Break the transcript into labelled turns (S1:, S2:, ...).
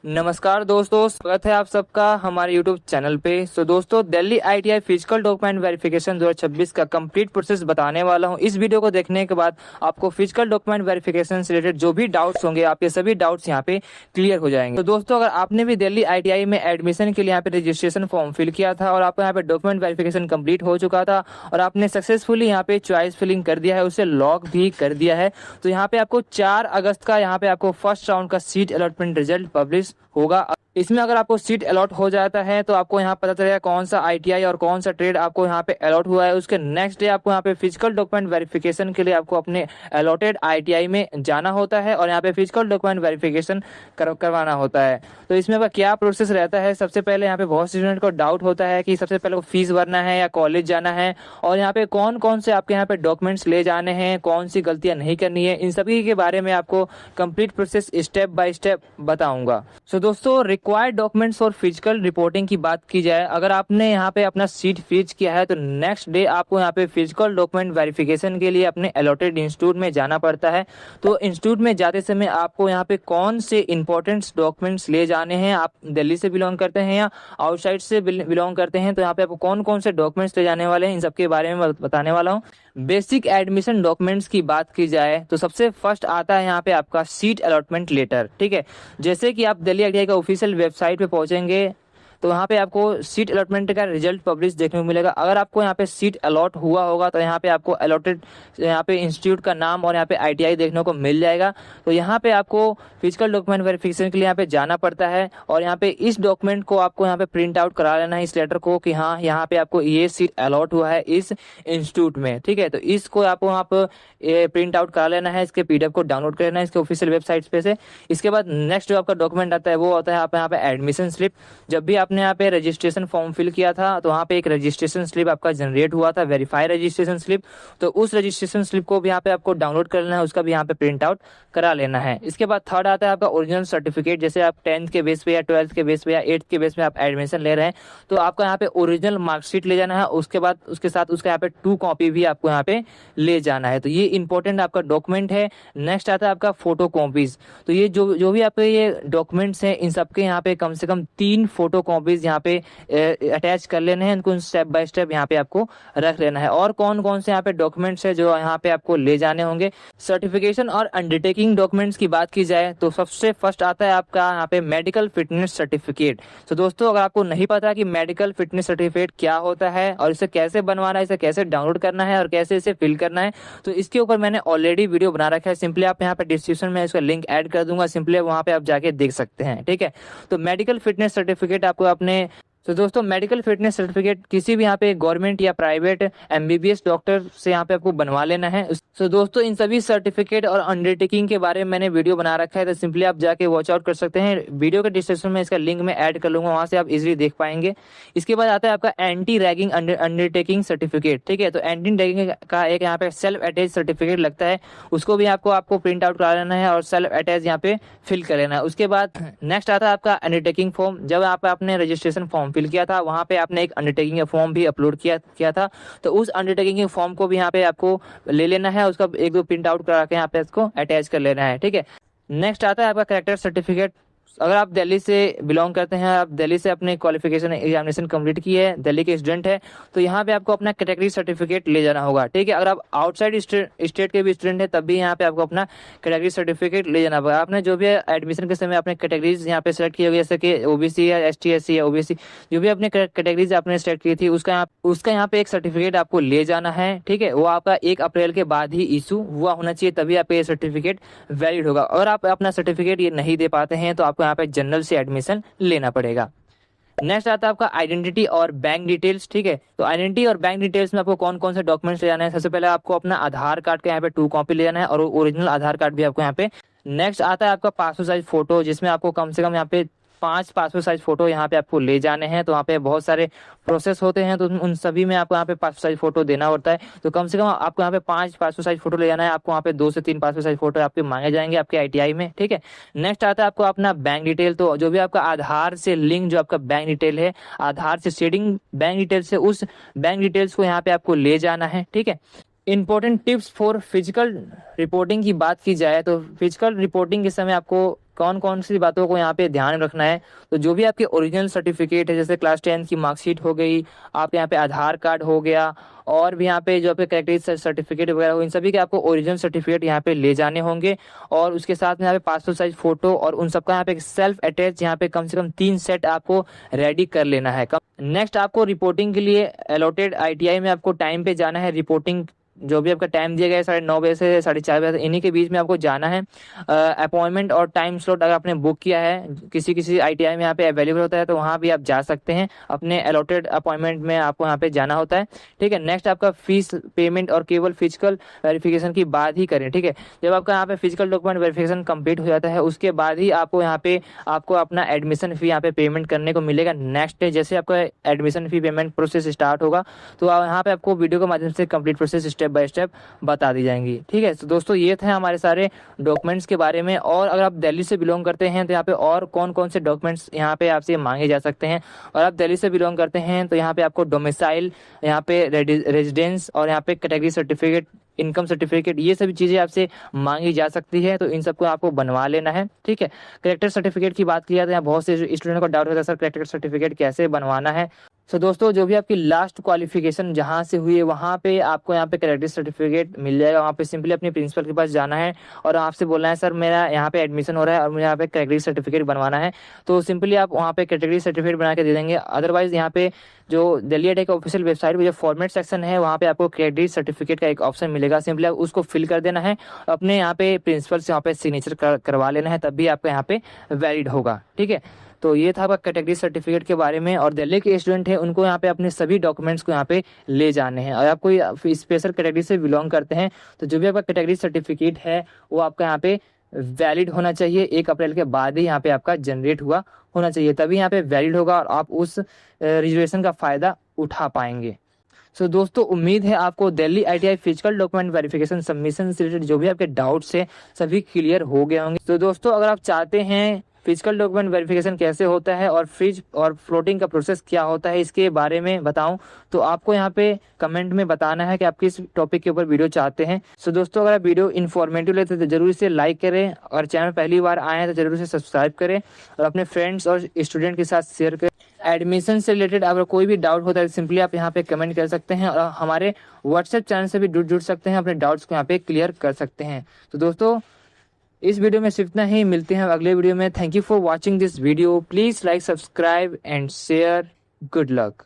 S1: नमस्कार दोस्तों, स्वागत है आप सबका हमारे YouTube चैनल पे। दोस्तों, Delhi ITI physical document verification 2026 का कंप्लीट प्रोसेस बताने वाला हूं। इस वीडियो को देखने के बाद आपको फिजिकल डॉक्यूमेंट वेरिफिकेशन से रिलेटेड जो भी डाउट्स होंगे, आपके सभी डाउट्स यहां पे क्लियर हो जाएंगे। तो दोस्तों, अगर आपने भी दिल्ली ITI में एडमिशन के लिए यहाँ पे रजिस्ट्रेशन फॉर्म फिल किया था और आपका यहाँ पे डॉक्यूमेंट वेरिफिकेशन कंप्लीट हो चुका था और आपने सक्सेसफुली यहाँ पे चॉइस फिलिंग कर दिया है, उसे लॉक भी कर दिया है, तो यहाँ पे आपको 4 अगस्त का यहाँ पे आपको फर्स्ट राउंड का सीट अलॉटमेंट रिजल्ट पब्लिश होगा। इसमें अगर आपको सीट अलॉट हो जाता है तो आपको यहाँ पता चलेगा कौन सा ITI और कौन सा ट्रेड आपको यहाँ पे अलॉट हुआ है। उसके नेक्स्ट डे आपको यहाँ पे फिजिकल डॉक्यूमेंट वेरिफिकेशन के लिए आपको अपने अलॉटेड ITI में जाना होता है और यहाँ पे फिजिकल डॉक्यूमेंट वेरिफिकेशन करवाना होता है। तो इसमें आपका क्या प्रोसेस रहता है, सबसे पहले यहाँ पे बहुत स्टूडेंट को डाउट होता है कि सबसे पहले फीस भरना है या कॉलेज जाना है और यहाँ पे कौन कौन से आपके यहाँ पे डॉक्यूमेंट्स ले जाने हैं, कौन सी गलतियाँ नहीं करनी है, इन सभी के बारे में आपको complete process step by step बताऊंगा। सो दोस्तों, रिक्वायर्ड डॉक्यूमेंट्स और फिजिकल रिपोर्टिंग की बात की जाए, अगर आपने यहाँ पे अपना सीट फिज किया है तो नेक्स्ट डे आपको यहाँ पे फिजिकल डॉक्यूमेंट वेरिफिकेशन के लिए अपने अलॉटेड इंस्टीट्यूट में जाना पड़ता है। तो इंस्टीट्यूट में जाते समय आपको यहाँ पे कौन से इंपॉर्टेंट डॉक्यूमेंट्स ले जाने हैं, आप दिल्ली से बिलोंग करते हैं या आउटसाइड से बिलोंग करते हैं, तो यहाँ पे आपको कौन कौन से डॉक्यूमेंट्स ले जाने वाले हैं, इन सबके बारे में बताने वाला हूँ। बेसिक एडमिशन डॉक्यूमेंट्स की बात की जाए तो सबसे फर्स्ट आता है यहाँ पे आपका सीट अलॉटमेंट लेटर। ठीक है, जैसे कि आप दिल्ली ITI का ऑफिशियल वेबसाइट पे पहुंचेंगे तो यहाँ पे आपको सीट अलॉटमेंट का रिजल्ट पब्लिश देखने को मिलेगा। अगर आपको यहाँ पे सीट अलॉट हुआ होगा तो यहाँ पे आपको अलॉटेड यहाँ पे इंस्टीट्यूट का नाम और यहाँ पे ITI देखने को मिल जाएगा। तो यहाँ पे आपको फिजिकल डॉक्यूमेंट वेरिफिकेशन के लिए यहाँ पे जाना पड़ता है और यहाँ पे इस डॉक्यूमेंट को आपको यहाँ पे प्रिंट आउट करा लेना है, इस लेटर को, कि हाँ यहाँ पे आपको ये सीट अलॉट हुआ है इस इंस्टीट्यूट में। ठीक है, तो इसको आपको वहाँ पर प्रिंट आउट करा लेना है, इसके PDF को डाउनलोड कर लेना है इसके ऑफिशियल वेबसाइट पे से। इसके बाद नेक्स्ट जो आपका डॉक्यूमेंट आता है वो होता है आप यहाँ पे एडमिशन स्लिप। जब भी आपने यहाँ पे रजिस्ट्रेशन फॉर्म फिल किया था तो वहाँ पे एक रजिस्ट्रेशन स्लिप आपका जनरेट हुआ था, वेरीफाई रजिस्ट्रेशन स्लिप। तो उस रजिस्ट्रेशन स्लिप को भी यहाँ पे आपको डाउनलोड कर लेना है, उसका भी यहाँ पे प्रिंट आउट करा लेना है। इसके बाद थर्ड आता है आपका ओरिजिनल सर्टिफिकेट। जैसे आप 10th के बेस पे या 12th के बेस पे या 8th के बेस पे आप एडमिशन ले रहे हैं तो आपका यहाँ पे ओरिजिनल मार्कशीट ले जाना है। उसके बाद उसके साथ उसका यहाँ पे 2 कॉपी भी आपको यहाँ पे ले जाना है। तो ये इंपॉर्टेंट आपका डॉक्यूमेंट है। नेक्स्ट आता है आपका फोटो कॉपीज। तो ये जो भी आपके ये डॉक्यूमेंट्स हैं इन सबके यहाँ पे कम से कम 3 फोटो कॉपीज यहाँ पे अटैच कर लेने हैं, इनको स्टेप बाय स्टेप यहाँ पे आपको रख लेना है। और कौन कौन से यहाँ पे डॉक्यूमेंट्स है जो यहाँ पे आपको ले जाने होंगे। सर्टिफिकेशन और अंडरटेकिंग डॉक्यूमेंट्स की बात की जाए तो सबसे फर्स्ट आता है आपका यहाँ पे मेडिकल फिटनेस सर्टिफिकेट। तो दोस्तों, अगर आपको नहीं पता कि मेडिकल फिटनेस सर्टिफिकेट क्या होता है और इसे कैसे बनवाना है, इसे कैसे डाउनलोड करना है और कैसे इसे फिल करना है, तो इसके ऊपर मैंने ऑलरेडी वीडियो बना रखा है। सिंपली आप यहाँ पे डिस्क्रिप्शन में इसका लिंक ऐड कर दूंगा, सिंपली वहाँ पे आप जाके देख सकते हैं। ठीक है, तो मेडिकल फिटनेस सर्टिफिकेट आपको अपने तो दोस्तों, मेडिकल फिटनेस सर्टिफिकेट किसी भी यहाँ पे गवर्नमेंट या प्राइवेट MBBS डॉक्टर से यहाँ पे आपको बनवा लेना है। तो दोस्तों, इन सभी सर्टिफिकेट और अंडरटेकिंग के बारे में मैंने वीडियो बना रखा है, तो सिंपली आप जाके वॉच आउट कर सकते हैं। वीडियो के डिस्क्रिप्शन में इसका लिंक मैं ऐड कर लूंगा, वहां से आप इजीली देख पाएंगे। इसके बाद आता है आपका एंटी रैगिंग अंडरटेकिंग सर्टिफिकेट। ठीक है, तो एंटी रैगिंग का एक यहाँ पे सेल्फ अटैच सर्टिफिकेट लगता है, उसको भी आपको प्रिंट आउट करा लेना है और सेल्फ अटैच यहाँ पे फिल कर लेना है। उसके बाद नेक्स्ट आता है आपका अंडरटेकिंग फॉर्म। जब आपने रजिस्ट्रेशन फॉर्म फिल किया था वहां पे आपने एक अंडरटेकिंग फॉर्म भी अपलोड किया था, तो उस अंडरटेकिंग फॉर्म को भी यहाँ पे आपको ले लेना है, उसका 1-2 प्रिंट आउट करा के यहाँ पे इसको अटैच कर लेना है। ठीक है, नेक्स्ट आता है आपका कैरेक्टर सर्टिफिकेट। अगर आप दिल्ली से बिलोंग करते हैं, आप दिल्ली से अपने क्वालिफिकेशन एग्जामिनेशन कंप्लीट की है, दिल्ली के स्टूडेंट है, तो यहाँ पे आपको अपना कैटेगरी सर्टिफिकेट ले जाना होगा। ठीक है, अगर आप आउटसाइड स्टेट के भी स्टूडेंट है तब भी यहाँ पे आपको अपना कैटेगरी सर्टिफिकेट ले जाना होगा। आपने जो भी एडमिशन के समय अपने कैटेगरीज यहाँ पे सेलेक्ट की होगी, जैसे कि OBC या ST SC या OBC, जो भी अपने कैटेगरीज आपने सेलेक्ट की थी उसका यहाँ पे एक सर्टिफिकेट आपको ले जाना है। ठीक है, वो आपका 1 अप्रैल के बाद ही इशू हुआ होना चाहिए, तभी आपका ये सर्टिफिकेट वैलिड होगा। अगर आप अपना सर्टिफिकेट ये नहीं दे पाते हैं तो आपको यहाँ पे जनरल से एडमिशन लेना पड़ेगा। नेक्स्ट आता है आपका आइडेंटिटी और बैंक डिटेल्स। ठीक है, तो आइडेंटिटी और बैंक डिटेल्स में आपको कौन कौन से डॉक्यूमेंट्स ले जाना है। सबसे पहले आपको अपना आधार कार्ड का यहाँ पे 2 कॉपी ले जाना है और ओरिजिनल आधार कार्ड भी आपको यहाँ पे। नेक्स्ट आता है आपका पासपोर्ट साइज फोटो, जिसमें आपको कम से कम यहाँ पे 5 पासपोर्ट साइज फोटो यहाँ पे आपको ले जाने हैं। तो वहाँ पे बहुत सारे प्रोसेस होते हैं, तो उन सभी में आपको यहाँ पे पासपोर्ट साइज फोटो देना होता है। तो कम से कम आपको यहाँ पे 5 पासपोर्ट साइज फोटो ले जाना है। आपको वहाँ पे 2 से 3 पासपोर्ट साइज फोटो आपके मांगे जाएंगे आपके ITI में। ठीक है, नेक्स्ट आता है आपको अपना बैंक डिटेल। तो जो भी आपका आधार से लिंक जो आपका बैंक डिटेल है, आधार से शेडिंग बैंक डिटेल से, उस बैंक डिटेल्स को यहाँ पे आपको ले जाना है। ठीक है, important tips for physical reporting की बात की जाए तो फिजिकल रिपोर्टिंग के समय आपको कौन कौन सी बातों को यहाँ पे ध्यान रखना है। तो जो भी आपके ओरिजिनल सर्टिफिकेट है, जैसे क्लास 10 की मार्कशीट हो गई, आप यहाँ पे आधार कार्ड हो गया, और भी यहाँ पे जो आपके कैरेक्टर सर्टिफिकेट वगैरह हो, इन सभी के आपको ओरिजिनल सर्टिफिकेट यहाँ पे ले जाने होंगे। और उसके साथ में यहाँ पे पासपोर्ट साइज फोटो और उन सबका यहाँ पे सेल्फ अटैच यहाँ पे कम से कम 3 सेट आपको रेडी कर लेना है। नेक्स्ट आपको रिपोर्टिंग के लिए अलॉटेड ITI में आपको टाइम पे जाना है। रिपोर्टिंग जो भी आपका टाइम दिया गया है 9:30 बजे से 4:30 बजे, इन्हीं के बीच में आपको जाना है। अपॉइंटमेंट और टाइम स्लॉट अगर आपने बुक किया है, किसी ITI में यहाँ पे अवेलेबल होता है, तो वहाँ भी आप जा सकते हैं। अपने अलॉटेड अपॉइंटमेंट में आपको यहाँ पे जाना होता है, ठीक है। नेक्स्ट आपका फीस पेमेंट और केवल फिजिकल वेरिफिकेशन की बात ही करें, ठीक है। जब आपका यहाँ पे फिजिकल डॉक्यूमेंट वेरिफिकेशन कंप्लीट हो जाता है, उसके बाद ही आपको यहाँ पे आपको अपना एडमिशन फी यहाँ पे पेमेंट करने को मिलेगा। नेक्स्ट डे जैसे आपका admission fee payment process start होगा, तो यहाँ पे आपको वीडियो के माध्यम से complete process step by step बता दी जाएंगी, ठीक है। तो दोस्तों ये थे हमारे सारे डॉक्यूमेंट्स के बारे में। और अगर आप दिल्ली से बिलोंग करते हैं तो यहाँ पे और कौन कौन से डॉक्यूमेंट्स यहाँ पे आपसे मांगे जा सकते हैं। और आप दिल्ली से बिलोंग करते हैं तो यहाँ पे आपको डोमिसाइल, यहाँ पे रेजिडेंस और यहाँ पे कैटेगरी सर्टिफिकेट, इनकम सर्टिफिकेट, ये सभी चीज़ें आपसे मांगी जा सकती है। तो इन सबको आपको बनवा लेना है, ठीक है। कैरेक्टर सर्टिफिकेट की बात किया तो यहाँ बहुत से स्टूडेंट को डाउट होता है सर कैरेक्टर सर्टिफिकेट कैसे बनवाना है। तो दोस्तों जो भी आपकी लास्ट क्वालिफिकेशन जहाँ से हुई है वहाँ पे आपको यहाँ पे कैरेक्टर सर्टिफिकेट मिल जाएगा। वहाँ पे सिंपली अपने प्रिंसिपल के पास जाना है और आपसे बोलना है सर मेरा यहाँ पे एडमिशन हो रहा है और मुझे यहाँ पे कैटेगरी सर्टिफिकेट बनवाना है। तो सिंपली आप वहाँ पे कैटेगरी सर्टिफिकेट बना के दे देंगे। अदरवाइज यहाँ पे जो दिल्ली ITI का ऑफिशियल वेबसाइट पर जो फॉर्मेट सेक्शन है वहाँ पे आपको कैटेगरी सर्टिफिकेट का एक ऑप्शन मिलेगा। सिंपली आप उसको फिल कर देना है, अपने यहाँ पे प्रिंसिपल से यहाँ पे सिग्नेचर करवा लेना है, तब भी आपका यहाँ पे वैलिड होगा, ठीक है। तो ये था आपका कैटेगरी सर्टिफिकेट के बारे में। और दिल्ली के स्टूडेंट हैं उनको यहाँ पे अपने सभी डॉक्यूमेंट्स को यहाँ पे ले जाने हैं। और आप कोई स्पेशल कैटेगरी से बिलोंग करते हैं तो जो भी आपका कैटेगरी सर्टिफिकेट है वो आपका यहाँ पे वैलिड होना चाहिए। 1 अप्रैल के बाद ही यहाँ पे आपका जनरेट हुआ होना चाहिए, तभी यहाँ पे वैलिड होगा और आप उस रिजर्वेशन का फ़ायदा उठा पाएंगे। सो दोस्तों उम्मीद है आपको Delhi ITI physical document verification submission से रिलेटेड जो भी आपके डाउट्स हैं सभी क्लियर हो गए होंगे। तो दोस्तों अगर आप चाहते हैं फिजिकल डॉक्यूमेंट वेरिफिकेशन कैसे होता है और फ्रीज और फ्लोटिंग का प्रोसेस क्या होता है इसके बारे में बताऊं, तो आपको यहाँ पे कमेंट में बताना है कि आप किस टॉपिक के ऊपर वीडियो चाहते हैं। सो दोस्तों अगर आप वीडियो इन्फॉर्मेटिव लेते हैं तो जरूर से लाइक करें, और चैनल पहली बार आए हैं तो जरूर से सब्सक्राइब करें और अपने फ्रेंड्स और स्टूडेंट के साथ शेयर करें। एडमिशन से रिलेटेड अगर कोई भी डाउट होता है सिंपली आप यहाँ पे कमेंट कर सकते हैं और हमारे व्हाट्सएप चैनल से भी जुड़ सकते हैं, अपने डाउट्स को यहाँ पे क्लियर कर सकते हैं। तो दोस्तों इस वीडियो में सिर्फ इतना ही, मिलते हैं अगले वीडियो में। Thank you for watching this video, please like, subscribe and share. Good luck.